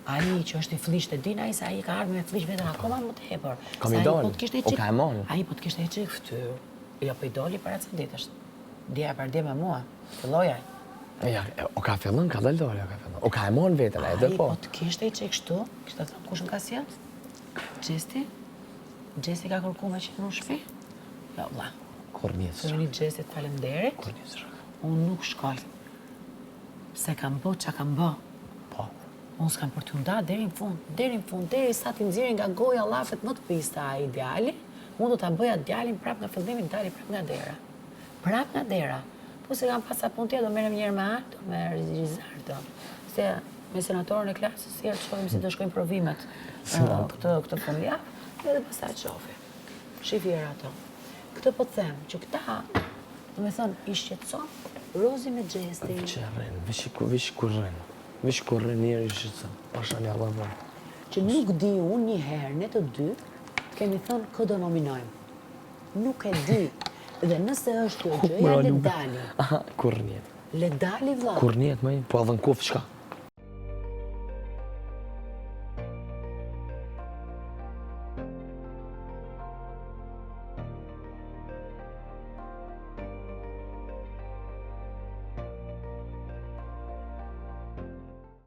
Ai që është i flisht e din, ai se ai ka ardhur me flisht vetëm akoma më tepër. Kam i dalë, o ka e marrë. Ai po të kishte heqë fytyrë. Jo, po i doli para ca ditësh. Dje për dje me mua, filloj ai. Ja, o ka fillën, ka dalë dole, o ka fillën. O ka e marrë vetën, e dhe po. Ai po të kishte i që kështu, kishte thënë kush më ka sjellë? Gjesti ka kërku me qenë në shtëpi? Jo, vlla. Kur njësë. Sërini Gjestit falemderit. Kur njësë shaka. Unë nuk shkoj. Se kam bë që kam bë. Po. Unë s'kam për t'u nda deri në fund, deri sa t'i nxjerrin nga goja llafet më të pista ai djali, unë do ta bëja djalin prap nga fillimi, dali prap nga dera. Prap nga dera. Po se kam pas sapun tjetër, do merrem një herë me Arto, me Rizardo. Se me senatorën e klasës, si herë të shohim si do shkojnë provimet këtë fundjavë, edhe pastaj çofi. Shifir ato. Këtë po të them që këta, do me thënë, i shqetëson Rozi me Gjestin. Që rrinë, vish kur rrinë. Vish kur rrinë njëri i shqetëson. Pasha një Allah. Që nuk di unë një herë, ne të dy, të kemi thënë kë do nominojmë. Nuk e di. Dhe nëse është kjo gjëja, le dali. Aha, kur njët. Le dali, vlla. Kur njët, po edhe në kufë qka?